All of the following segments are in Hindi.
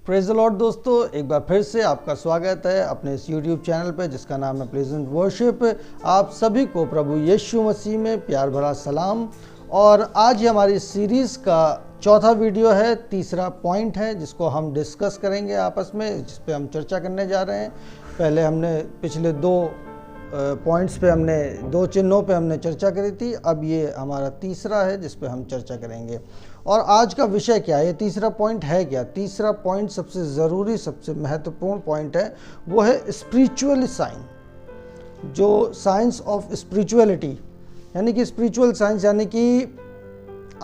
प्रेज़ द लॉर्ड दोस्तों, एक बार फिर से आपका स्वागत है अपने इस YouTube चैनल पे जिसका नाम है प्लेजेंट वर्शिप। आप सभी को प्रभु यीशु मसीह में प्यार भरा सलाम। और आज हमारी सीरीज़ का चौथा वीडियो है, तीसरा पॉइंट है जिसको हम डिस्कस करेंगे आपस में, जिस पे हम चर्चा करने जा रहे हैं। पहले हमने पिछले दो पॉइंट्स पे हमने दो चिन्हों पे हमने चर्चा करी थी, अब ये हमारा तीसरा है जिस पे हम चर्चा करेंगे। और आज का विषय क्या है, ये तीसरा पॉइंट है क्या? तीसरा पॉइंट सबसे ज़रूरी, सबसे महत्वपूर्ण पॉइंट है, वो है स्पिरिचुअल साइन, जो साइंस ऑफ स्पिरिचुअलिटी, यानी कि स्पिरिचुअल साइंस यानी कि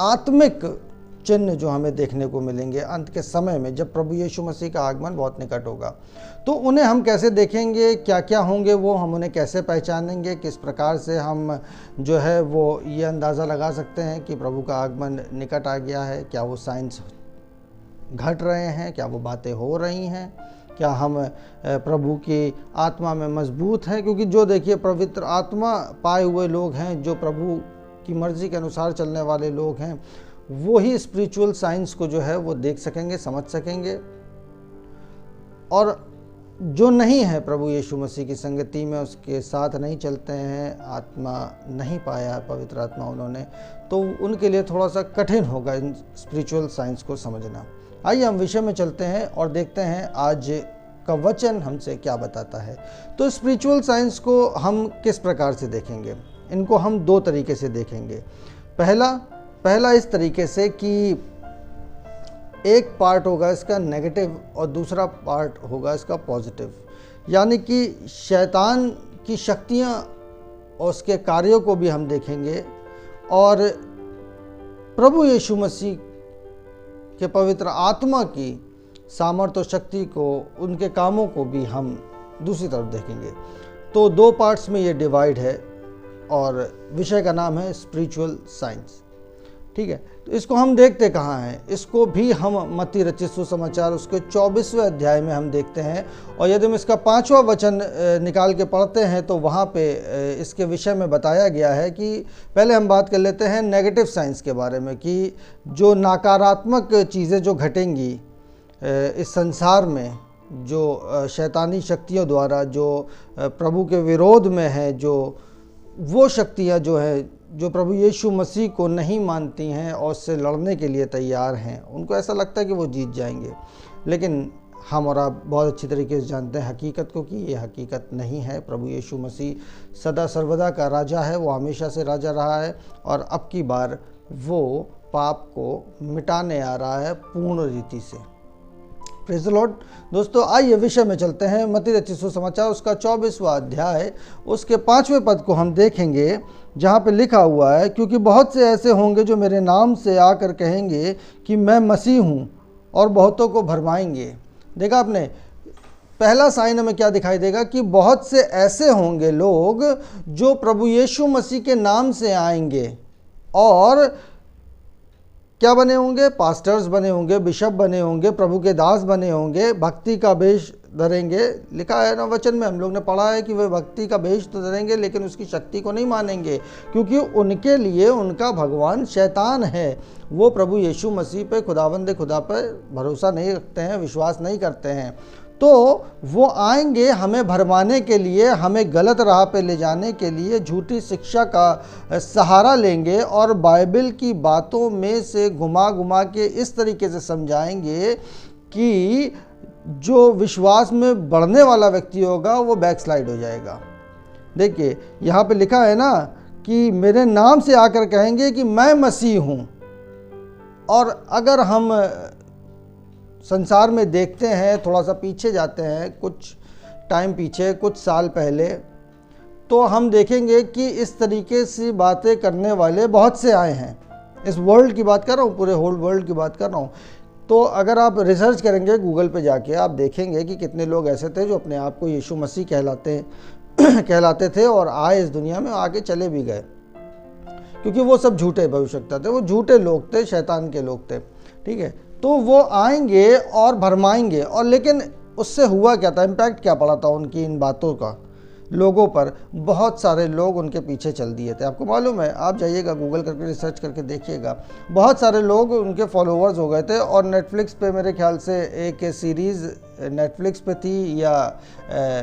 आत्मिक चिन्ह जो हमें देखने को मिलेंगे अंत के समय में, जब प्रभु यीशु मसीह का आगमन बहुत निकट होगा। तो उन्हें हम कैसे देखेंगे, क्या क्या होंगे वो, हम उन्हें कैसे पहचानेंगे, किस प्रकार से हम जो है वो ये अंदाज़ा लगा सकते हैं कि प्रभु का आगमन निकट आ गया है। क्या वो साइंस घट रहे हैं, क्या वो बातें हो रही हैं, क्या हम प्रभु की आत्मा में मजबूत हैं? क्योंकि जो देखिए पवित्र आत्मा पाए हुए लोग हैं, जो प्रभु की मर्ज़ी के अनुसार चलने वाले लोग हैं, वो ही स्पिरिचुअल साइंस को जो है वो देख सकेंगे, समझ सकेंगे। और जो नहीं है प्रभु यीशु मसीह की संगति में, उसके साथ नहीं चलते हैं, आत्मा नहीं पाया पवित्र आत्मा उन्होंने, तो उनके लिए थोड़ा सा कठिन होगा इन स्पिरिचुअल साइंस को समझना। आइए हम विषय में चलते हैं और देखते हैं आज का वचन हमसे क्या बताता है। तो स्पिरिचुअल साइंस को हम किस प्रकार से देखेंगे? इनको हम दो तरीके से देखेंगे। पहला इस तरीके से कि एक पार्ट होगा इसका नेगेटिव और दूसरा पार्ट होगा इसका पॉजिटिव, यानी कि शैतान की शक्तियाँ और उसके कार्यों को भी हम देखेंगे, और प्रभु यीशु मसीह के पवित्र आत्मा की सामर्थ्य और शक्ति को, उनके कामों को भी हम दूसरी तरफ देखेंगे। तो दो पार्ट्स में ये डिवाइड है और विषय का नाम है स्पिरिचुअल साइंस। ठीक है, तो इसको हम देखते कहाँ हैं? इसको भी हम मत्ती रचित सुसमाचार उसके 24वें अध्याय में हम देखते हैं। और यदि हम इसका 5वां वचन निकाल के पढ़ते हैं तो वहाँ पे इसके विषय में बताया गया है कि पहले हम बात कर लेते हैं नेगेटिव साइंस के बारे में, कि जो नकारात्मक चीज़ें जो घटेंगी इस संसार में, जो शैतानी शक्तियों द्वारा जो प्रभु के विरोध में है, जो वो शक्तियाँ जो है जो प्रभु यीशु मसीह को नहीं मानती हैं और उससे लड़ने के लिए तैयार हैं, उनको ऐसा लगता है कि वो जीत जाएंगे। लेकिन हम और आप बहुत अच्छी तरीके से जानते हैं हकीकत को, कि ये हकीकत नहीं है। प्रभु यीशु मसीह सदा सर्वदा का राजा है, वो हमेशा से राजा रहा है, और अब की बार वो पाप को मिटाने आ रहा है पूर्ण रीति से। प्रेज़ द लॉर्ड दोस्तों, आइए विषय में चलते हैं। मत्ती रचित सुसमाचार उसका 24वां अध्याय उसके 5वें पद को हम देखेंगे, जहाँ पे लिखा हुआ है, क्योंकि बहुत से ऐसे होंगे जो मेरे नाम से आकर कहेंगे कि मैं मसीह हूँ, और बहुतों को भरमाएंगे। देखा आपने, पहला साइन हमें क्या दिखाई देगा कि बहुत से ऐसे होंगे लोग जो प्रभु यीशु मसीह के नाम से आएंगे और क्या बने होंगे? पास्टर्स बने होंगे, बिशप बने होंगे, प्रभु के दास बने होंगे, भक्ति का वेश धरेंगे। लिखा है ना वचन में, हम लोग ने पढ़ा है कि वे भक्ति का वेश तो धरेंगे लेकिन उसकी शक्ति को नहीं मानेंगे, क्योंकि उनके लिए उनका भगवान शैतान है। वो प्रभु यीशु मसीह पे, खुदावंद खुदा पर भरोसा नहीं रखते हैं, विश्वास नहीं करते हैं। तो वो आएंगे हमें भरमाने के लिए, हमें गलत राह पे ले जाने के लिए, झूठी शिक्षा का सहारा लेंगे और बाइबल की बातों में से घुमा घुमा के इस तरीके से समझाएंगे कि जो विश्वास में बढ़ने वाला व्यक्ति होगा वो बैकस्लाइड हो जाएगा। देखिए यहाँ पे लिखा है ना कि मेरे नाम से आकर कहेंगे कि मैं मसीह हूँ। और अगर हम संसार में देखते हैं, थोड़ा सा पीछे जाते हैं, कुछ टाइम पीछे, कुछ साल पहले, तो हम देखेंगे कि इस तरीके से बातें करने वाले बहुत से आए हैं। इस वर्ल्ड की बात कर रहा हूँ, पूरे होल वर्ल्ड की बात कर रहा हूँ। तो अगर आप रिसर्च करेंगे गूगल पे जाके, आप देखेंगे कि कितने लोग ऐसे थे जो अपने आप को यीशु मसीह कहलाते थे और आए इस दुनिया में, आगे चले भी गए, क्योंकि वो सब झूठे भविष्यवक्ता थे, वो झूठे लोग थे, शैतान के लोग थे। ठीक है, तो वो आएंगे और भरमाएंगे। और लेकिन उससे हुआ क्या था, इम्पैक्ट क्या पड़ा था उनकी इन बातों का? लोगों पर बहुत सारे लोग उनके पीछे चल दिए थे। आपको मालूम है, आप जाइएगा गूगल करके रिसर्च करके देखिएगा, बहुत सारे लोग उनके फॉलोअर्स हो गए थे। और नेटफ्लिक्स पे मेरे ख्याल से एक सीरीज़ नेटफ्लिक्स पे थी या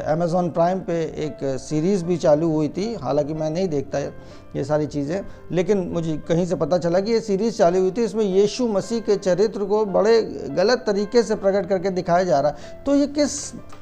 अमेज़ॉन प्राइम पे एक सीरीज़ भी चालू हुई थी, हालांकि मैं नहीं देखता ये सारी चीज़ें, लेकिन मुझे कहीं से पता चला कि ये सीरीज़ चालू हुई थी। इसमें यीशु मसीह के चरित्र को बड़े गलत तरीके से प्रकट करके दिखाया जा रहा है। तो ये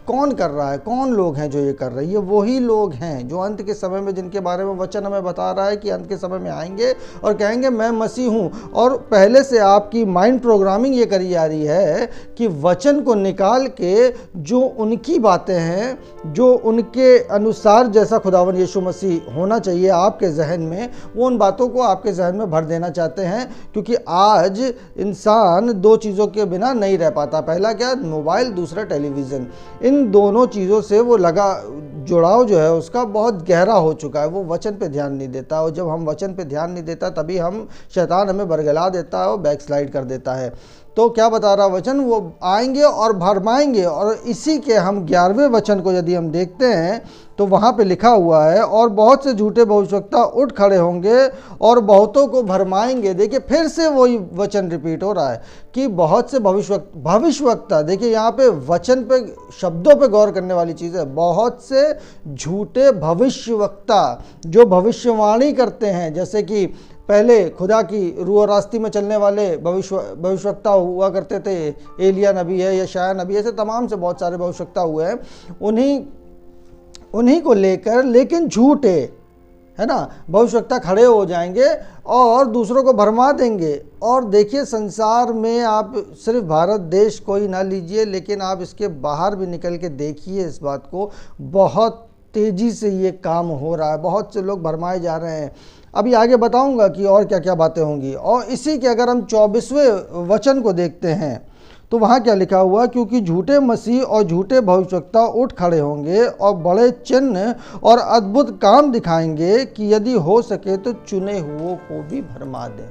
कौन कर रहा है, कौन लोग हैं जो ये कर रहे हैं? ये वही लोग हैं जो अंत के समय में, जिनके बारे में वचन हमें बता रहा है कि अंत के समय में आएंगे और कहेंगे मैं मसीह हूँ। और पहले से आपकी माइंड प्रोग्रामिंग ये करी जा रही है कि वचन को निकाल के जो उनकी बातें हैं, जो उनके अनुसार जैसा खुदावन यीशु मसीह होना चाहिए आपके जहन में, वो उन बातों को आपके जहन में भर देना चाहते हैं। क्योंकि आज इंसान दो चीज़ों के बिना नहीं रह पाता। पहला क्या? मोबाइल, दूसरा टेलीविज़न। इन दोनों चीज़ों से वो जुड़ाव जो है उसका बहुत गहरा हो चुका है। वो वचन पे ध्यान नहीं देता, और जब हम वचन पे ध्यान नहीं देता तभी शैतान हमें बरगला देता है और बैकस्लाइड कर देता है। तो क्या बता रहा वचन? वो आएंगे और भरमाएंगे। और इसी के हम 11वें वचन को यदि हम देखते हैं तो वहाँ पे लिखा हुआ है, और बहुत से झूठे भविष्यवक्ता उठ खड़े होंगे और बहुतों को भरमाएंगे। देखिए फिर से वही वचन रिपीट हो रहा है कि बहुत से भविष्यवक्ता। देखिए यहाँ पे वचन पे, शब्दों पे गौर करने वाली चीज़ है। बहुत से झूठे भविष्यवक्ता जो भविष्यवाणी करते हैं, जैसे कि पहले खुदा की रूह और रास्ते में चलने वाले भविष्यवक्ता हुआ करते थे, एलिया नबी है, यशाया नबी है, ऐसे तमाम से बहुत सारे भविष्यवक्ता हुए हैं। उन्हीं को लेकर, लेकिन झूठे, है ना, भविष्यवक्ता खड़े हो जाएंगे और दूसरों को भरमा देंगे। और देखिए संसार में, आप सिर्फ भारत देश को ही ना लीजिए, लेकिन आप इसके बाहर भी निकल के देखिए इस बात को, बहुत तेज़ी से ये काम हो रहा है। बहुत से लोग भरमाए जा रहे हैं। अभी आगे बताऊंगा कि और क्या क्या बातें होंगी। और इसी के अगर हम 24वें वचन को देखते हैं तो वहाँ क्या लिखा हुआ? क्योंकि झूठे मसीह और झूठे भविष्यवक्ता उठ खड़े होंगे और बड़े चिन्ह और अद्भुत काम दिखाएंगे कि यदि हो सके तो चुने हुओं को भी भरमा दें।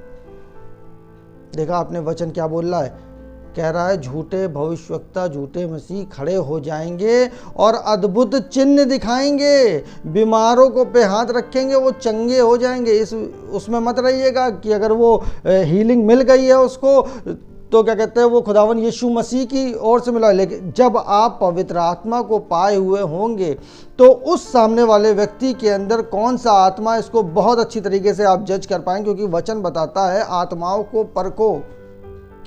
देखा आपने वचन क्या बोल रहा है? कह रहा है झूठे भविष्यवक्ता, झूठे मसीह खड़े हो जाएंगे और अद्भुत चिन्ह दिखाएंगे, बीमारों को पे हाथ रखेंगे, वो चंगे हो जाएंगे। उसमें मत रहिएगा कि अगर वो हीलिंग मिल गई है उसको तो क्या कहते हैं वो खुदावन यीशु मसीह की ओर से मिला। लेकिन जब आप पवित्र आत्मा को पाए हुए होंगे तो उस सामने वाले व्यक्ति के अंदर कौन सा आत्मा, इसको बहुत अच्छी तरीके से आप जज कर पाएंगे। क्योंकि वचन बताता है आत्माओं को परखो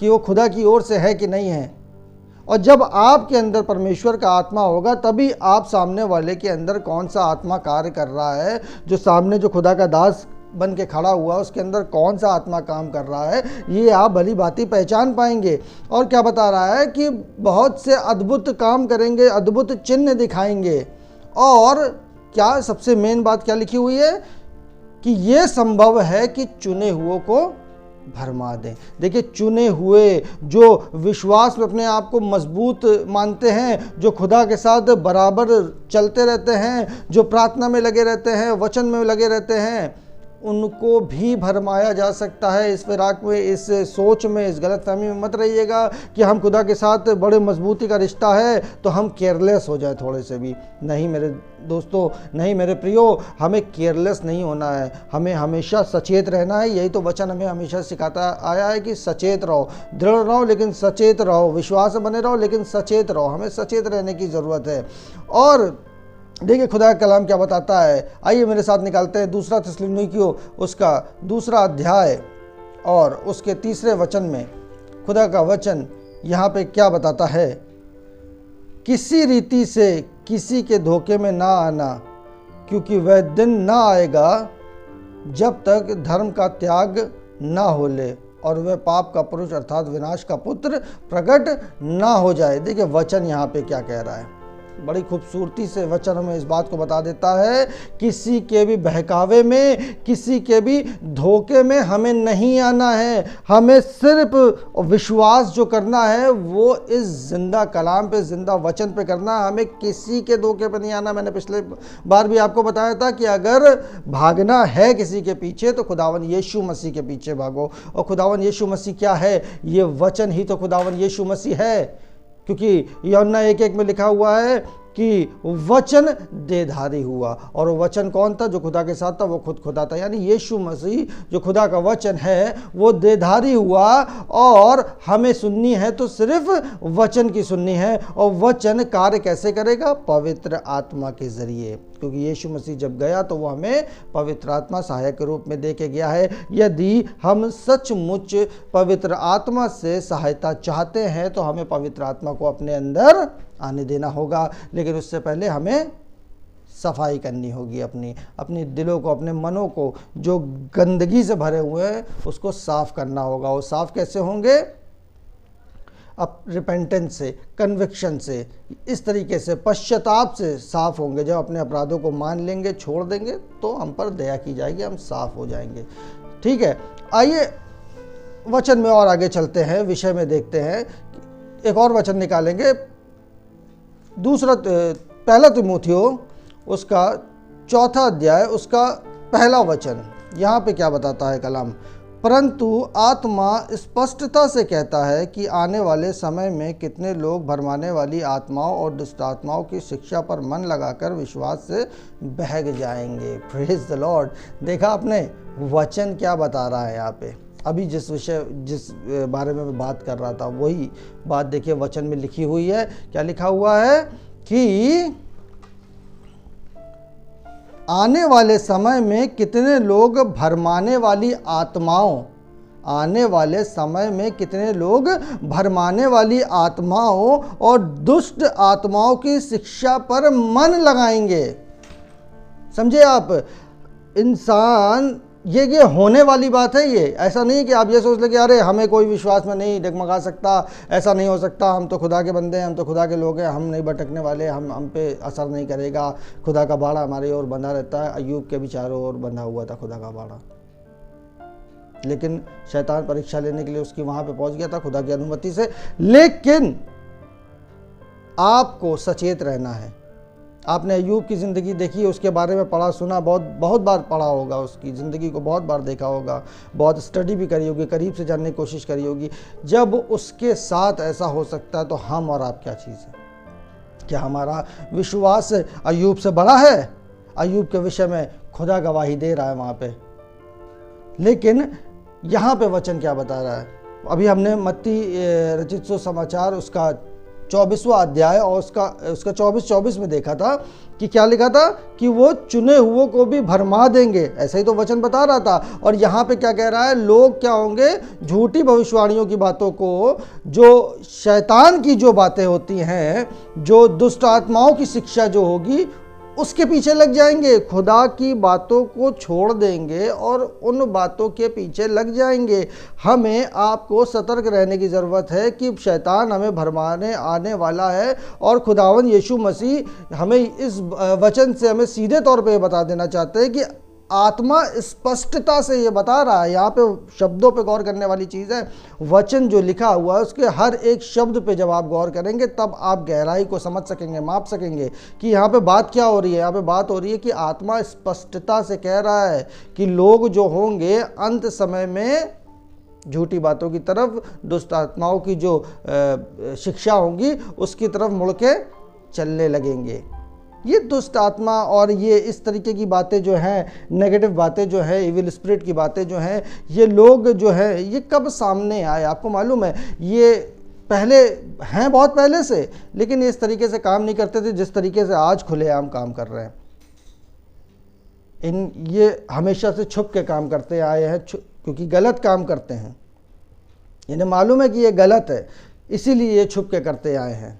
कि वो खुदा की ओर से है कि नहीं है। और जब आपके अंदर परमेश्वर का आत्मा होगा तभी आप सामने वाले के अंदर कौन सा आत्मा कार्य कर रहा है, जो सामने जो खुदा का दास बन के खड़ा हुआ उसके अंदर कौन सा आत्मा काम कर रहा है, ये आप भली भांति पहचान पाएंगे। और क्या बता रहा है कि बहुत से अद्भुत काम करेंगे, अद्भुत चिन्ह दिखाएंगे। और क्या सबसे मेन बात क्या लिखी हुई है? कि ये संभव है कि चुने हुओं को भरमा दें। देखिए चुने हुए जो विश्वास में अपने आप को मजबूत मानते हैं, जो खुदा के साथ बराबर चलते रहते हैं, जो प्रार्थना में लगे रहते हैं, वचन में लगे रहते हैं, उनको भी भरमाया जा सकता है। इस फिराक में, इस सोच में, इस गलतफहमी में मत रहिएगा कि हम खुदा के साथ बड़े मजबूती का रिश्ता है तो हम केयरलेस हो जाए थोड़े से भी। नहीं मेरे दोस्तों, नहीं मेरे प्रियो, हमें केयरलेस नहीं होना है, हमें हमेशा सचेत रहना है। यही तो वचन हमें हमेशा सिखाता आया है कि सचेत रहो, दृढ़ रहो लेकिन सचेत रहो, विश्वास बने रहो लेकिन सचेत रहो। हमें सचेत रहने की ज़रूरत है। और देखिए खुदा का कलाम क्या बताता है, आइए मेरे साथ निकालते हैं 2 थिस्सलुनीकियों उसका 2 अध्याय और उसके 3 वचन में खुदा का वचन यहाँ पे क्या बताता है। किसी रीति से किसी के धोखे में ना आना, क्योंकि वह दिन ना आएगा जब तक धर्म का त्याग ना हो ले और वह पाप का पुरुष अर्थात विनाश का पुत्र प्रकट ना हो जाए। देखिए वचन यहाँ पे क्या कह रहा है, बड़ी खूबसूरती से वचन हमें इस बात को बता देता है। किसी के भी बहकावे में, किसी के भी धोखे में हमें नहीं आना है। हमें सिर्फ विश्वास जो करना है वो इस जिंदा कलाम पे, जिंदा वचन पे करना है। हमें किसी के धोखे पे नहीं आना। मैंने पिछले बार भी आपको बताया था कि अगर भागना है किसी के पीछे तो खुदावन यीशु मसीह के पीछे भागो। और खुदावन यीशु मसीह क्या है? ये वचन ही तो खुदावन यीशु मसीह है। क्योंकि यूहन्ना 1:1 में लिखा हुआ है कि वचन देहधारी हुआ। और वो वचन कौन था? जो खुदा के साथ था, वो खुद खुदा था। यानी यीशु मसीह जो खुदा का वचन है वो देहधारी हुआ, और हमें सुननी है तो सिर्फ वचन की सुननी है। और वचन कार्य कैसे करेगा? पवित्र आत्मा के जरिए, क्योंकि यीशु मसीह जब गया तो वो हमें पवित्र आत्मा सहायक के रूप में दे के गया है। यदि हम सचमुच पवित्र आत्मा से सहायता चाहते हैं तो हमें पवित्र आत्मा को अपने अंदर आने देना होगा। लेकिन उससे पहले हमें सफाई करनी होगी, अपनी दिलों को, अपने मनों को, जो गंदगी से भरे हुए हैं उसको साफ करना होगा। वो साफ कैसे होंगे? अब रिपेंटेंस से, कन्विक्शन से, इस तरीके से, पश्चाताप से साफ होंगे। जब अपने अपराधों को मान लेंगे, छोड़ देंगे, तो हम पर दया की जाएगी, हम साफ हो जाएंगे। ठीक है, आइए वचन में और आगे चलते हैं, विषय में देखते हैं। एक और वचन निकालेंगे, पहला तीमुथियो उसका 4 अध्याय उसका पहला वचन। यहाँ पे क्या बताता है कलाम? परंतु आत्मा स्पष्टता से कहता है कि आने वाले समय में कितने लोग भरमाने वाली आत्माओं और दुष्ट आत्माओं की शिक्षा पर मन लगाकर विश्वास से बहक जाएंगे। Praise the Lord. देखा आपने वचन क्या बता रहा है यहाँ पे? अभी जिस बारे में मैं बात कर रहा था वही बात देखिए वचन में लिखी हुई है। क्या लिखा हुआ है? कि आने वाले समय में कितने लोग भरमाने वाली आत्माओं, आने वाले समय में कितने लोग भरमाने वाली आत्माओं और दुष्ट आत्माओं की शिक्षा पर मन लगाएंगे। समझे आप? इंसान ये होने वाली बात है। ये ऐसा नहीं कि आप ये सोच लें कि अरे हमें कोई विश्वास में नहीं डगमगा सकता, ऐसा नहीं हो सकता, हम तो खुदा के बंदे हैं, हम तो खुदा के लोग हैं, हम नहीं भटकने वाले, हम पे असर नहीं करेगा, खुदा का बाड़ा हमारी ओर बंधा रहता है। अय्यूब के भी चारों ओर बंधा हुआ था खुदा का बाड़ा, लेकिन शैतान परीक्षा लेने के लिए उसकी वहां पे पहुंच गया था खुदा की अनुमति से। लेकिन आपको सचेत रहना है। आपने अय्यूब की ज़िंदगी देखी, उसके बारे में पढ़ा सुना, बहुत बार पढ़ा होगा, उसकी ज़िंदगी को बहुत बार देखा होगा, बहुत स्टडी भी करी होगी, करीब से जानने की कोशिश करी होगी। जब उसके साथ ऐसा हो सकता है तो हम और आप क्या चीज़ है? क्या हमारा विश्वास अय्यूब से बड़ा है? अय्यूब के विषय में खुदा गवाही दे रहा है वहाँ पे। लेकिन यहाँ पे वचन क्या बता रहा है? अभी हमने मत्ती रचित सुसमाचार उसका 24वां अध्याय और उसका 24 में देखा था कि क्या लिखा था? कि वो चुने हुओं को भी भरमा देंगे। ऐसा ही तो वचन बता रहा था। और यहाँ पे क्या कह रहा है? लोग क्या होंगे? झूठी भविष्यवाणियों की बातों को, जो शैतान की जो बातें होती हैं, जो दुष्ट आत्माओं की शिक्षा जो होगी, उसके पीछे लग जाएंगे। खुदा की बातों को छोड़ देंगे और उन बातों के पीछे लग जाएंगे। हमें आपको सतर्क रहने की ज़रूरत है कि शैतान हमें भरमाने आने वाला है। और खुदावन यीशु मसीह हमें इस वचन से हमें सीधे तौर पे बता देना चाहते हैं कि आत्मा स्पष्टता से ये बता रहा है। यहाँ पे शब्दों पे गौर करने वाली चीज़ है। वचन जो लिखा हुआ है उसके हर एक शब्द पे जब आप गौर करेंगे तब आप गहराई को समझ सकेंगे, माप सकेंगे कि यहाँ पे बात क्या हो रही है। यहाँ पे बात हो रही है कि आत्मा स्पष्टता से कह रहा है कि लोग जो होंगे अंत समय में झूठी बातों की तरफ, दुष्ट आत्माओं की जो शिक्षा होंगी उसकी तरफ मुड़ के चलने लगेंगे। ये दुष्ट आत्मा और ये इस तरीके की बातें जो हैं, नेगेटिव बातें जो है, इविल स्पिरिट की बातें जो हैं, ये लोग जो है ये कब सामने आए आपको मालूम है? ये पहले हैं, बहुत पहले से, लेकिन इस तरीके से काम नहीं करते थे जिस तरीके से आज खुलेआम काम कर रहे हैं। ये हमेशा से छुप के काम करते आए हैं, क्योंकि गलत काम करते हैं। इन्हें मालूम है कि ये गलत है, इसीलिए ये छुप के करते आए हैं।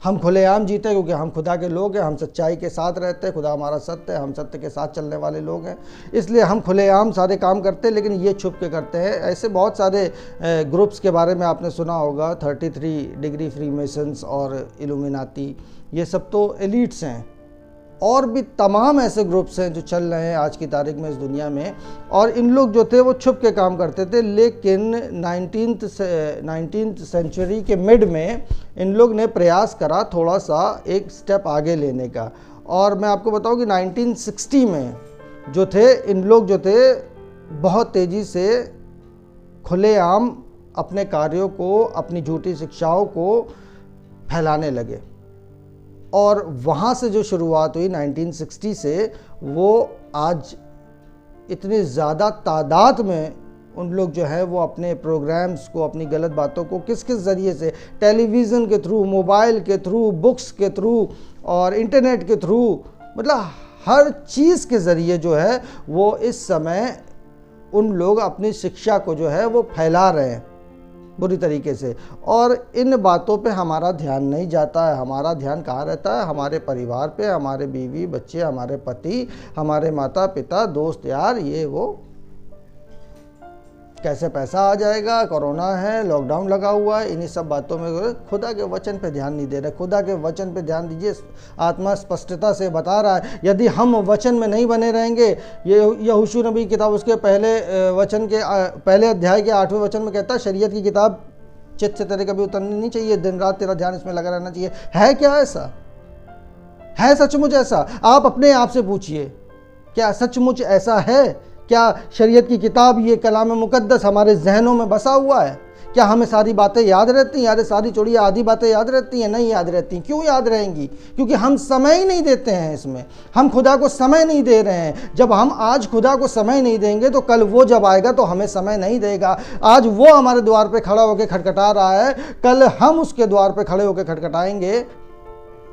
हम खुलेआम जीते क्योंकि हम खुदा के लोग हैं, हम सच्चाई के साथ रहते हैं, खुदा हमारा सत्य है, हम सत्य के साथ चलने वाले लोग हैं, इसलिए हम खुलेआम सारे काम करते हैं। लेकिन ये छुप के करते हैं। ऐसे बहुत सारे ग्रुप्स के बारे में आपने सुना होगा, 33 डिग्री फ्रीमेसन्स और इल्यूमिनाती, ये सब तो एलिट्स हैं। और भी तमाम ऐसे ग्रुप्स हैं जो चल रहे हैं आज की तारीख में इस दुनिया में। और इन लोग जो थे वो छुप के काम करते थे। लेकिन 19th सेंचुरी के मिड में इन लोग ने प्रयास करा थोड़ा सा एक स्टेप आगे लेने का। और मैं आपको बताऊं कि 1960 में जो थे इन लोग जो थे बहुत तेज़ी से खुलेआम अपने कार्यों को, अपनी झूठी शिक्षाओं को फैलाने लगे। और वहाँ से जो शुरुआत हुई 1960 से, वो आज इतनी ज़्यादा तादाद में उन लोग जो है वो अपने प्रोग्राम्स को, अपनी गलत बातों को किस किस ज़रिए से, टेलीविज़न के थ्रू, मोबाइल के थ्रू, बुक्स के थ्रू और इंटरनेट के थ्रू, मतलब हर चीज़ के ज़रिए जो है वो इस समय उन लोग अपनी शिक्षा को जो है वो फैला रहे हैं बुरी तरीके से। और इन बातों पे हमारा ध्यान नहीं जाता है। हमारा ध्यान कहाँ रहता है? हमारे परिवार पे, हमारे बीवी बच्चे, हमारे पति, हमारे माता पिता, दोस्त यार, ये वो, कैसे पैसा आ जाएगा, कोरोना है, लॉकडाउन लगा हुआ है, इन्हीं सब बातों में खुदा के वचन पे ध्यान नहीं दे रहे। खुदा के वचन पे ध्यान दीजिए। आत्मा स्पष्टता से बता रहा है, यदि हम वचन में नहीं बने रहेंगे, ये यहोशू नबी की किताब उसके पहले वचन के पहले अध्याय के 8वें वचन में कहता है, शरीयत की किताब चित्त से तेरे कभी उतरनी नहीं चाहिए, दिन रात तेरा ध्यान इसमें लगा रहना चाहिए। है क्या ऐसा? है सचमुच ऐसा? आप अपने आप से पूछिए, क्या सचमुच ऐसा है? क्या शरीयत की किताब, ये कलाम मुकद्दस हमारे जहनों में बसा हुआ है? क्या हमें सारी बातें याद रहती हैं? अरे सारी छोड़िए, आधी बातें याद रहती हैं? नहीं याद रहती। क्यों याद रहेंगी? क्योंकि हम समय ही नहीं देते हैं इसमें। हम खुदा को समय नहीं दे रहे हैं। जब हम आज खुदा को समय नहीं देंगे तो कल वो जब आएगा तो हमें समय नहीं देगा। आज वो हमारे द्वार पे खड़ा होकर खटखटा रहा है, कल हम उसके द्वार पे खड़े होकर खटखटाएंगे।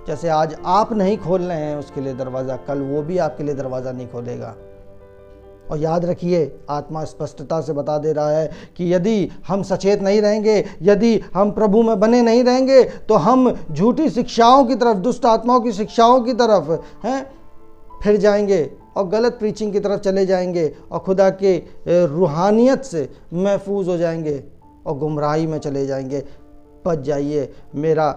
जैसे आज आप नहीं खोल रहे हैं उसके लिए दरवाज़ा, कल वो भी आपके लिए दरवाज़ा नहीं खोलेगा। और याद रखिए, आत्मा स्पष्टता से बता दे रहा है कि यदि हम सचेत नहीं रहेंगे, यदि हम प्रभु में बने नहीं रहेंगे, तो हम झूठी शिक्षाओं की तरफ, दुष्ट आत्माओं की शिक्षाओं की तरफ हैं फिर जाएंगे और गलत प्रीचिंग की तरफ चले जाएंगे और खुदा के रूहानियत से महफूज हो जाएंगे और गुमराही में चले जाएंगे। बच जाइए। मेरा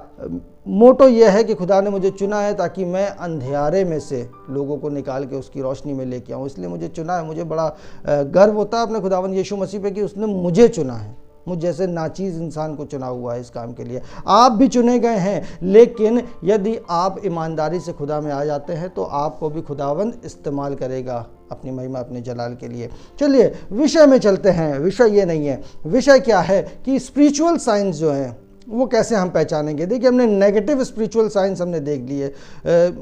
मोटो यह है कि खुदा ने मुझे चुना है ताकि मैं अंधेरे में से लोगों को निकाल के उसकी रोशनी में लेके आऊँ। इसलिए मुझे चुना है। मुझे बड़ा गर्व होता है अपने खुदावंद यीशु मसीह पे कि उसने मुझे चुना है। मुझ जैसे नाचीज़ इंसान को चुना हुआ है इस काम के लिए। आप भी चुने गए हैं, लेकिन यदि आप ईमानदारी से खुदा में आ जाते हैं तो आपको भी खुदावंद इस्तेमाल करेगा अपनी महिमा, अपने जलाल के लिए। चलिए विषय में चलते हैं। विषय ये नहीं है। विषय क्या है कि स्पिरिचुअल साइंस जो है वो कैसे हम पहचानेंगे। देखिए, हमने नेगेटिव स्पिरिचुअल साइंस हमने देख लिए।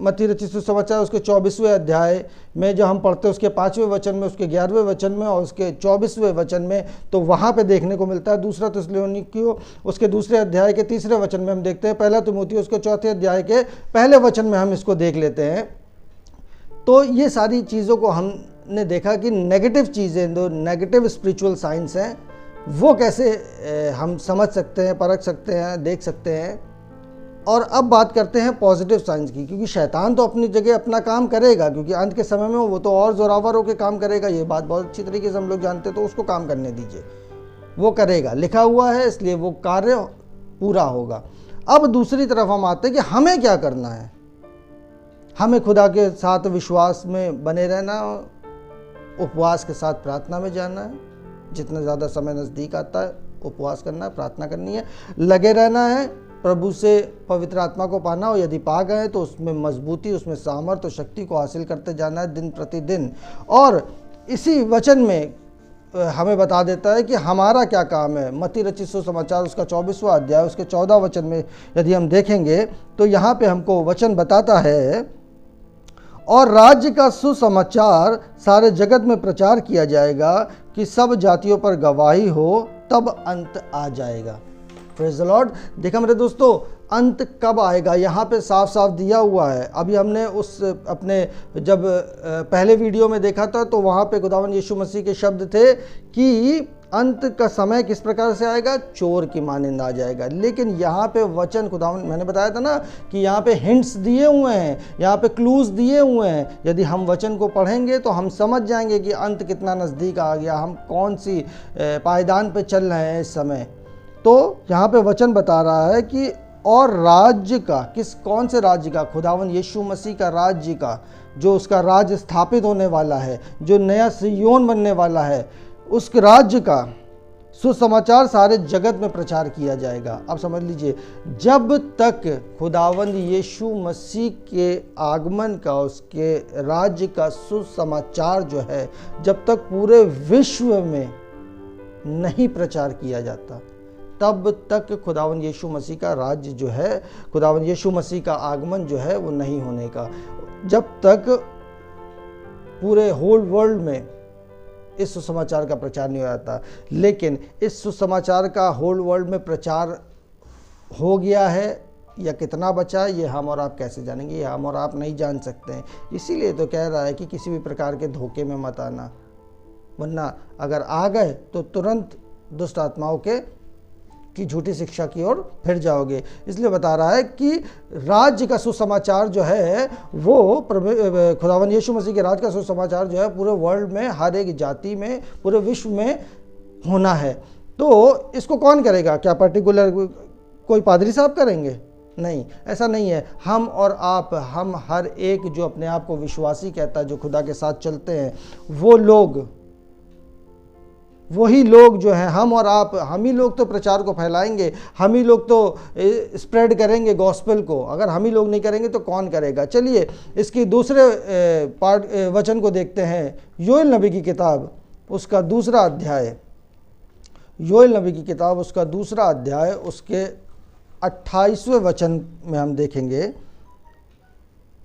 मत्ती रचित सुसमाचार उसके 24वें अध्याय में जब हम पढ़ते हैं, उसके 5वें वचन में, उसके 11वें वचन में और उसके 24वें वचन में, तो वहाँ पे देखने को मिलता है। दूसरा थिस्सलुनीकियों उसके दूसरे अध्याय के 3रे वचन में हम देखते हैं। पहला तीमुथियुस उसके 4थे अध्याय के पहले वचन में हम इसको देख लेते हैं। तो ये सारी चीज़ों को हमने देखा कि नेगेटिव चीज़ें, जो नेगेटिव स्पिरिचुअल साइंस हैं, वो कैसे हम समझ सकते हैं, परख सकते हैं, देख सकते हैं। और अब बात करते हैं पॉजिटिव साइंस की, क्योंकि शैतान तो अपनी जगह अपना काम करेगा, क्योंकि अंत के समय में वो तो और जोरावर होकर काम करेगा। ये बात बहुत अच्छी तरीके से हम लोग जानते हैं। तो उसको काम करने दीजिए, वो करेगा, लिखा हुआ है, इसलिए वो कार्य पूरा होगा। अब दूसरी तरफ हम आते हैं कि हमें क्या करना है। हमें खुदा के साथ विश्वास में बने रहना, उपवास के साथ प्रार्थना में जाना है। जितना ज़्यादा समय नज़दीक आता है उपवास करना है, प्रार्थना करनी है, लगे रहना है, प्रभु से पवित्र आत्मा को पाना। और यदि पा गए तो उसमें मजबूती, उसमें सामर्थ्य और शक्ति को हासिल करते जाना है दिन प्रतिदिन। और इसी वचन में हमें बता देता है कि हमारा क्या काम है। मत्ती रचित सुसमाचार उसका 24वां अध्याय उसके 14 वचन में यदि हम देखेंगे तो यहाँ पे हमको वचन बताता है, और राज्य का सुसमाचार सारे जगत में प्रचार किया जाएगा कि सब जातियों पर गवाही हो, तब अंत आ जाएगा। Praise the Lord. देखा मेरे दोस्तों, अंत कब आएगा यहाँ पे साफ साफ दिया हुआ है। अभी हमने उस अपने जब पहले वीडियो में देखा था तो वहाँ पे खुदावंद यीशु मसीह के शब्द थे कि अंत का समय किस प्रकार से आएगा, चोर की मानिंद आ जाएगा। लेकिन यहाँ पे वचन खुदावंद, मैंने बताया था ना कि यहाँ पे हिंट्स दिए हुए हैं, यहाँ पे क्लूज दिए हुए हैं। यदि हम वचन को पढ़ेंगे तो हम समझ जाएंगे कि अंत कितना नज़दीक आ गया, हम कौन सी पायदान पे चल रहे हैं इस समय। तो यहाँ पे वचन बता रहा है कि और राज्य का, कौन से राज्य का, खुदावंद यीशु मसीह का राज्य का, जो उसका राज्य स्थापित होने वाला है, जो नया सिय्योन बनने वाला है, उस राज्य का सुसमाचार सारे जगत में प्रचार किया जाएगा। अब समझ लीजिए, जब तक खुदावंद यीशु मसीह के आगमन का, उसके राज्य का सुसमाचार जो है, जब तक पूरे विश्व में नहीं प्रचार किया जाता, तब तक खुदावन यीशु मसीह का राज्य जो है, खुदावन यीशु मसीह का आगमन जो है वो नहीं होने का। जब तक पूरे होल वर्ल्ड में इस सुसमाचार का प्रचार नहीं हो जाता। लेकिन इस सुसमाचार का होल वर्ल्ड में प्रचार हो गया है या कितना बचा, ये हम और आप कैसे जानेंगे? ये हम और आप नहीं जान सकते हैं। इसीलिए तो कह रहा है कि किसी भी प्रकार के धोखे में मत आना, वरना अगर आ गए तो तुरंत दुष्ट आत्माओं की झूठी शिक्षा की ओर फिर जाओगे। इसलिए बता रहा है कि राज्य का सुसमाचार जो है वो खुदावन यीशु मसीह के राज्य का सुसमाचार जो है पूरे वर्ल्ड में, हर एक जाति में, पूरे विश्व में होना है। तो इसको कौन करेगा? क्या पर्टिकुलर कोई पादरी साहब करेंगे? नहीं, ऐसा नहीं है। हम और आप, हम हर एक जो अपने आप को विश्वासी कहता है, जो खुदा के साथ चलते हैं, वो लोग, वही लोग जो हैं, हम और आप, हम ही लोग तो प्रचार को फैलाएंगे, हम ही लोग तो स्प्रेड करेंगे गॉस्पेल को। अगर हम ही लोग नहीं करेंगे तो कौन करेगा? चलिए इसकी दूसरे वचन को देखते हैं। योएल नबी की किताब उसका दूसरा अध्याय, योएल नबी की किताब उसका दूसरा अध्याय, उसके 28वें वचन में हम देखेंगे।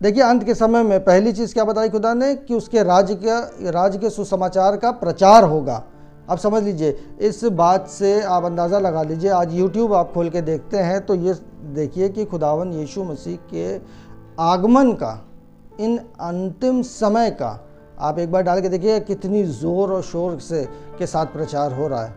देखिए, अंत के समय में पहली चीज़ क्या बताई खुदा ने? कि उसके राज्य के सुसमाचार का प्रचार होगा। अब समझ लीजिए, इस बात से आप अंदाज़ा लगा लीजिए। आज यूट्यूब आप खोल के देखते हैं तो ये देखिए कि खुदावन यीशु मसीह के आगमन का, इन अंतिम समय का, आप एक बार डाल के देखिए कितनी ज़ोर और शोर से के साथ प्रचार हो रहा है।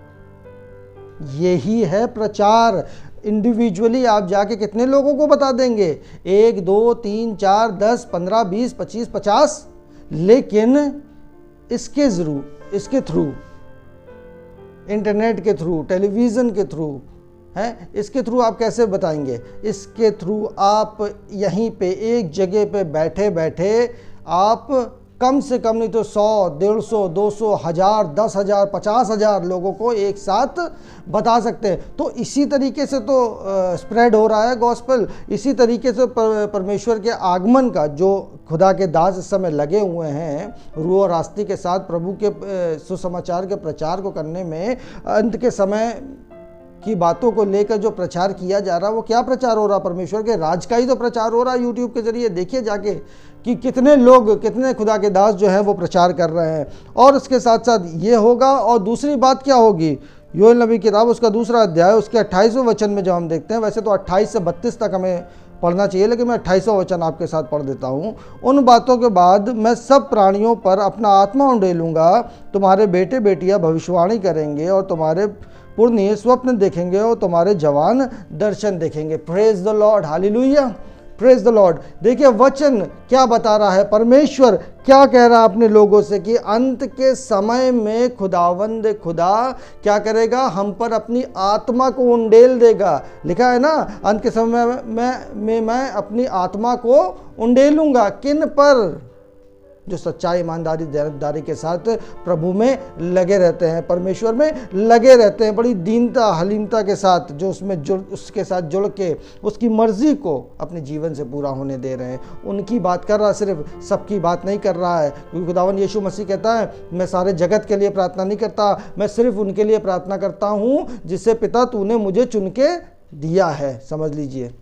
यही है प्रचार। इंडिविजुअली आप जाके कितने लोगों को बता देंगे? 1 2 3 4 10 15 20 25 50। लेकिन इसके थ्रू, इंटरनेट के थ्रू, टेलीविज़न के थ्रू, हैं, इसके थ्रू आप कैसे बताएंगे? इसके थ्रू आप यहीं पे एक जगह पे बैठे बैठे आप कम से कम नहीं तो 100, 150, 200, 1000, 10,000, 50,000 लोगों को एक साथ बता सकते हैं। तो इसी तरीके से तो स्प्रेड हो रहा है गॉस्पेल। इसी तरीके से परमेश्वर के आगमन का, जो खुदा के दास इस समय लगे हुए हैं रूह और आस्ती के साथ प्रभु के सुसमाचार के प्रचार को करने में, अंत के समय की बातों को लेकर जो प्रचार किया जा रहा है, वो क्या प्रचार हो रहा? परमेश्वर के राज का ही तो प्रचार हो रहा है। यूट्यूब के जरिए देखिए जाके कि कितने लोग, कितने खुदा के दास जो हैं वो प्रचार कर रहे हैं। और उसके साथ साथ ये होगा। और दूसरी बात क्या होगी? योएल नबी की किताब उसका दूसरा अध्याय, उसके 28वें वचन में जब हम देखते हैं, वैसे तो 28 से 32 तक हमें पढ़ना चाहिए, लेकिन मैं 28वां वचन आपके साथ पढ़ देता हूँ। उन बातों के बाद मैं सब प्राणियों पर अपना आत्मा उंडेलूंगा, तुम्हारे बेटे बेटियां भविष्यवाणी करेंगे, और तुम्हारे पुरनिये स्वप्न देखेंगे, और तुम्हारे जवान दर्शन देखेंगे। Praise the Lord, hallelujah, praise the Lord. देखिए वचन क्या बता रहा है, परमेश्वर क्या कह रहा है अपने लोगों से कि अंत के समय में खुदावंद खुदा क्या करेगा? हम पर अपनी आत्मा को उंडेल देगा। लिखा है ना, अंत के समय में मैं अपनी आत्मा को उंडेलूंगा। किन पर? जो सच्चाई, ईमानदारी, देनदारी के साथ प्रभु में लगे रहते हैं, परमेश्वर में लगे रहते हैं, बड़ी दीनता, हलीमता के साथ, जो उसके साथ जुड़ के उसकी मर्जी को अपने जीवन से पूरा होने दे रहे हैं। उनकी बात कर रहा, सिर्फ सबकी बात नहीं कर रहा है। क्योंकि खुदावन यीशु मसीह कहता है, मैं सारे जगत के लिए प्रार्थना नहीं करता, मैं सिर्फ उनके लिए प्रार्थना करता हूँ जिसे पिता तूने मुझे चुन के दिया है। समझ लीजिए,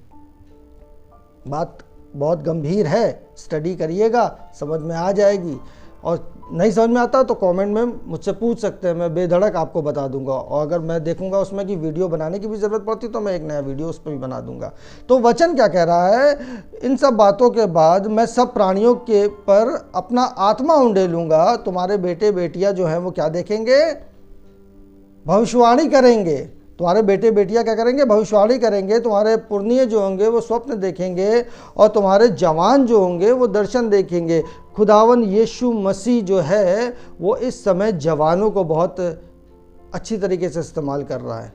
बात बहुत गंभीर है। स्टडी करिएगा, समझ में आ जाएगी। और नहीं समझ में आता तो कमेंट में मुझसे पूछ सकते हैं, मैं बेधड़क आपको बता दूंगा। और अगर मैं देखूंगा उसमें कि वीडियो बनाने की भी ज़रूरत पड़ती तो मैं एक नया वीडियो उस पर भी बना दूंगा। तो वचन क्या कह रहा है? इन सब बातों के बाद मैं सब प्राणियों के पर अपना आत्मा उंडेलूंगा, तुम्हारे बेटे बेटियां जो हैं वो क्या देखेंगे? भविष्यवाणी करेंगे। तुम्हारे बेटे बेटियां क्या करेंगे? भविष्यवाणी करेंगे। तुम्हारे पुरनिये जो होंगे वो स्वप्न देखेंगे, और तुम्हारे जवान जो होंगे वो दर्शन देखेंगे। खुदावन यीशु मसीह जो है वो इस समय जवानों को बहुत अच्छी तरीके से इस्तेमाल कर रहा है।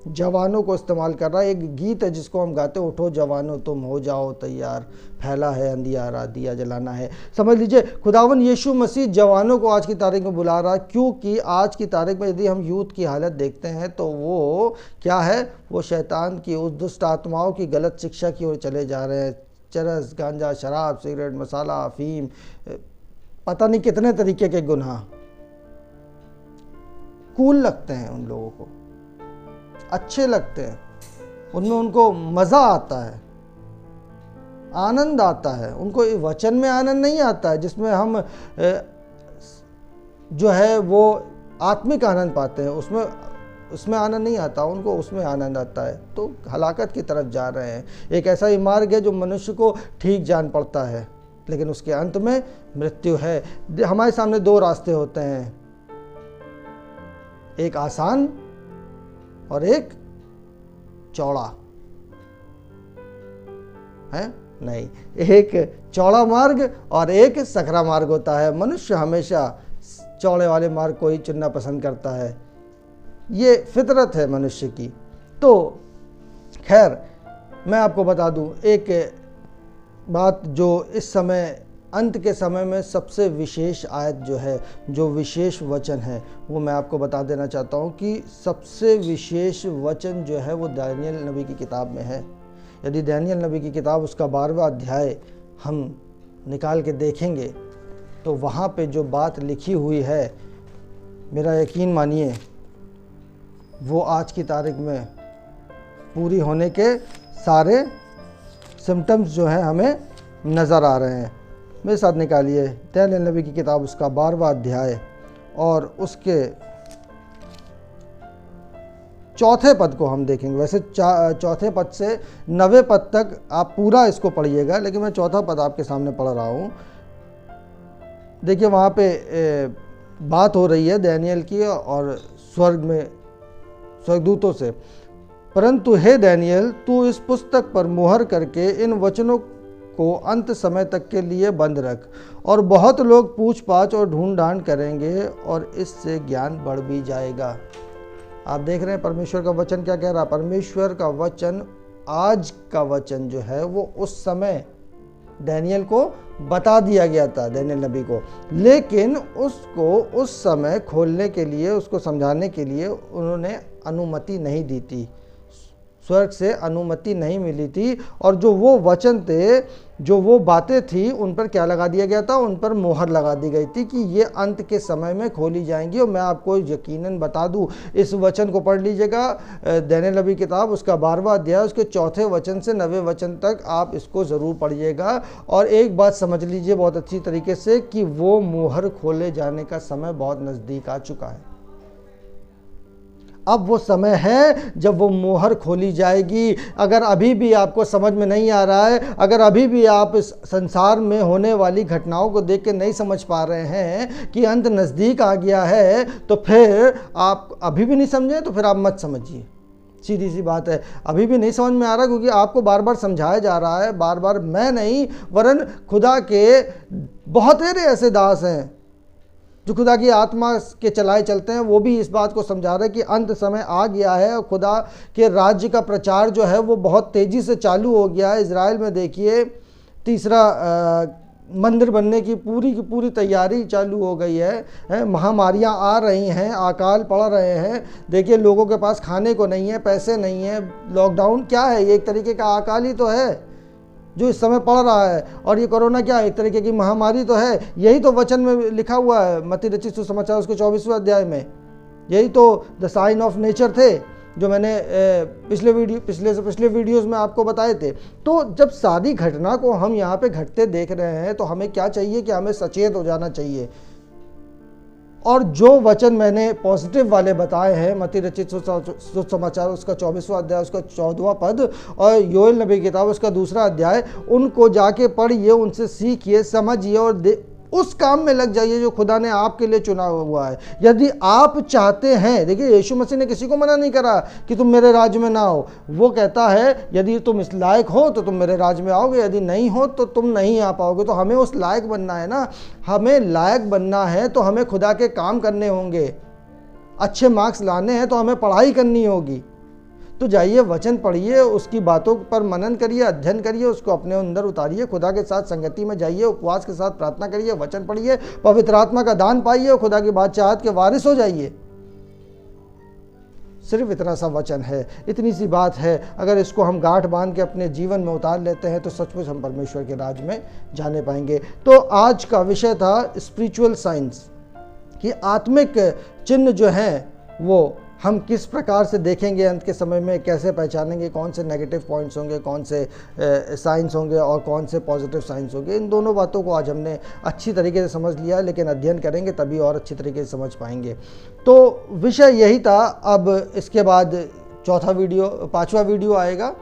जवानों को इस्तेमाल कर रहा है। एक गीत है जिसको हम गाते, उठो जवानों तुम हो जाओ तैयार, फैला है अंधियारा, दिया जलाना है। समझ लीजिए, खुदावन यीशु मसीह जवानों को आज की तारीख में बुला रहा है। क्योंकि आज की तारीख में यदि हम यूथ की हालत देखते हैं तो वो क्या है? वो शैतान की, उस दुष्ट आत्माओं की गलत शिक्षा की ओर चले जा रहे हैं। चरस, गांजा, शराब, सिगरेट, मसाला, अफीम, पता नहीं कितने तरीके के गुनाह कूल लगते हैं उन लोगों को। अच्छे लगते हैं, उनमें उनको मज़ा आता है, आनंद आता है। उनको वचन में आनंद नहीं आता है जिसमें हम जो है वो आत्मिक आनंद पाते हैं, उसमें आनंद नहीं आता, उनको उसमें आनंद आता है। तो हलाकत की तरफ जा रहे हैं। एक ऐसा ही मार्ग है जो मनुष्य को ठीक जान पड़ता है, लेकिन उसके अंत में मृत्यु है। हमारे सामने दो रास्ते होते हैं, एक आसान और एक चौड़ा है। नहीं, एक चौड़ा मार्ग और एक सकरा मार्ग होता है। मनुष्य हमेशा चौड़े वाले मार्ग को ही चुनना पसंद करता है, ये फितरत है मनुष्य की। तो खैर, मैं आपको बता दूं एक बात, जो इस समय अंत के समय में सबसे विशेष आयत जो है, जो विशेष वचन है, वो मैं आपको बता देना चाहता हूँ कि सबसे विशेष वचन जो है वो दानियल नबी की किताब में है। यदि दानियल नबी की किताब उसका 12वां अध्याय हम निकाल के देखेंगे तो वहाँ पे जो बात लिखी हुई है, मेरा यकीन मानिए, वो आज की तारीख में पूरी होने के सारे सिम्टम्स जो हैं हमें नज़र आ रहे हैं। मेरे साथ निकालिए दानियल नबी की किताब उसका 12वां अध्याय और उसके चौथे पद को हम देखेंगे। वैसे चौथे पद से 9वें पद तक आप पूरा इसको पढ़िएगा, लेकिन मैं चौथा पद आपके सामने पढ़ रहा हूँ। देखिए, वहाँ पे बात हो रही है दानियल की और स्वर्गदूतों से। परंतु हे दानियल, तू इस पुस्तक पर मुहर करके इन वचनों को अंत समय तक के लिए बंद रख, और बहुत लोग पूछ पाछ और ढूंढ ढांड करेंगे और इससे ज्ञान बढ़ भी जाएगा। आप देख रहे हैं परमेश्वर का वचन क्या कह रहा है। परमेश्वर का वचन, आज का वचन जो है वो उस समय दानियल को बता दिया गया था, दानियल नबी को, लेकिन उसको उस समय खोलने के लिए, उसको समझाने के लिए उन्होंने अनुमति नहीं दी थी, स्वर्ग से अनुमति नहीं मिली थी। और जो वो वचन थे, जो वो बातें थी, उन पर क्या लगा दिया गया था, उन पर मोहर लगा दी गई थी कि ये अंत के समय में खोली जाएंगी। और मैं आपको यकीनन बता दूं, इस वचन को पढ़ लीजिएगा, दानियल नबी किताब उसका 12वां अध्याय उसके चौथे वचन से 9वें वचन तक आप इसको ज़रूर पढ़िएगा। और एक बात समझ लीजिए बहुत अच्छी तरीके से कि वो मोहर खोले जाने का समय बहुत नज़दीक आ चुका है। अब वो समय है जब वो मोहर खोली जाएगी। अगर अभी भी आपको समझ में नहीं आ रहा है, अगर अभी भी आप इस संसार में होने वाली घटनाओं को देख के नहीं समझ पा रहे हैं कि अंत नज़दीक आ गया है, तो फिर आप अभी भी नहीं समझे तो फिर आप मत समझिए। सीधी सी बात है, अभी भी नहीं समझ में आ रहा क्योंकि आपको बार बार समझाया जा रहा है, बार बार मैं नहीं वरन खुदा के बहुत सारे ऐसे दास हैं जो खुदा की आत्मा के चलाए चलते हैं, वो भी इस बात को समझा रहे हैं कि अंत समय आ गया है और खुदा के राज्य का प्रचार जो है वो बहुत तेज़ी से चालू हो गया है। इजराइल में देखिए तीसरा मंदिर बनने की पूरी तैयारी चालू हो गई है। महामारियां आ रही हैं, अकाल पड़ रहे हैं। देखिए, लोगों के पास खाने को नहीं है, पैसे नहीं है। लॉकडाउन क्या है, ये एक तरीके का अकाल ही तो है जो इस समय पड़ रहा है। और ये कोरोना क्या है, एक तरीके की महामारी तो है। यही तो वचन में लिखा हुआ है, मत्ती रचित सुसमाचार उसके 24वें अध्याय में। यही तो द साइन ऑफ नेचर थे जो मैंने पिछले वीडियोस में आपको बताए थे। तो जब सारी घटना को हम यहाँ पे घटते देख रहे हैं तो हमें क्या चाहिए कि हमें सचेत हो जाना चाहिए। और जो वचन मैंने पॉजिटिव वाले बताए हैं, मत्ती रचित सुसमाचार उसका 24वां अध्याय उसका 14वां पद और योएल नबी की किताब उसका 2रा अध्याय, उनको जाके पढ़िए, उनसे सीखिए, समझिए और उस काम में लग जाइए जो खुदा ने आपके लिए चुना हुआ है। यदि आप चाहते हैं, देखिए यीशु मसीह ने किसी को मना नहीं करा कि तुम मेरे राज्य में ना आओ। वो कहता है यदि तुम इस लायक हो तो तुम मेरे राज्य में आओगे, यदि नहीं हो तो तुम नहीं आ पाओगे। तो हमें उस लायक बनना है ना, हमें लायक बनना है तो हमें खुदा के काम करने होंगे, अच्छे मार्क्स लाने हैं तो हमें पढ़ाई करनी होगी। तो जाइए, वचन पढ़िए, उसकी बातों पर मनन करिए, अध्ययन करिए, उसको अपने अंदर उतारिए, खुदा के साथ संगति में जाइए, उपवास के साथ प्रार्थना करिए, वचन पढ़िए, पवित्र आत्मा का दान पाइए और खुदा की बादशाहत के वारिस हो जाइए। सिर्फ इतना सा वचन है, इतनी सी बात है। अगर इसको हम गांठ बांध के अपने जीवन में उतार लेते हैं तो सचमुच हम परमेश्वर के राज में जाने पाएंगे। तो आज का विषय था स्पिरिचुअल साइंस, कि आत्मिक चिन्ह जो हैं वो हम किस प्रकार से देखेंगे अंत के समय में, कैसे पहचानेंगे कौन से नेगेटिव पॉइंट्स होंगे, कौन से साइंस होंगे और कौन से पॉजिटिव साइंस होंगे, इन दोनों बातों को आज हमने अच्छी तरीके से समझ लिया है, लेकिन अध्ययन करेंगे तभी और अच्छी तरीके से समझ पाएंगे। तो विषय यही था। अब इसके बाद पांचवा वीडियो आएगा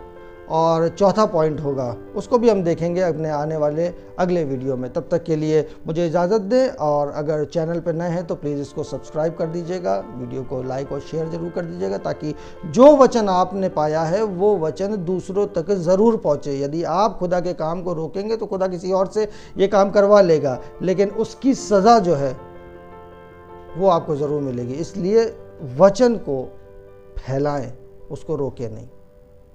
और चौथा पॉइंट होगा, उसको भी हम देखेंगे अपने आने वाले अगले वीडियो में। तब तक के लिए मुझे इजाज़त दें, और अगर चैनल पर नए हैं तो प्लीज़ इसको सब्सक्राइब कर दीजिएगा, वीडियो को लाइक और शेयर ज़रूर कर दीजिएगा, ताकि जो वचन आपने पाया है वो वचन दूसरों तक ज़रूर पहुँचे। यदि आप खुदा के काम को रोकेंगे तो खुदा किसी और से ये काम करवा लेगा, लेकिन उसकी सज़ा जो है वो आपको ज़रूर मिलेगी। इसलिए वचन को फैलाएं, उसको रोके नहीं।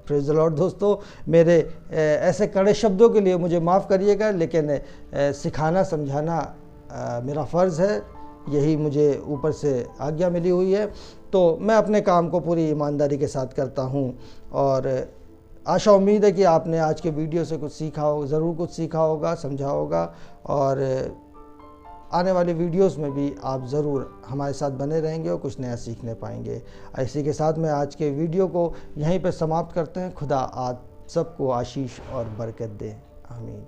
Praise the Lord. दोस्तों, मेरे ऐसे कड़े शब्दों के लिए मुझे माफ़ करिएगा, लेकिन सिखाना समझाना मेरा फ़र्ज़ है, यही मुझे ऊपर से आज्ञा मिली हुई है। तो मैं अपने काम को पूरी ईमानदारी के साथ करता हूँ, और आशा उम्मीद है कि आपने आज के वीडियो से कुछ सीखा हो, ज़रूर कुछ सीखा होगा, समझा होगा, और आने वाले वीडियोस में भी आप ज़रूर हमारे साथ बने रहेंगे और कुछ नया सीखने पाएंगे। इसी के साथ मैं आज के वीडियो को यहीं पर समाप्त करते हैं। खुदा आप सबको आशीष और बरकत दे। आमीन।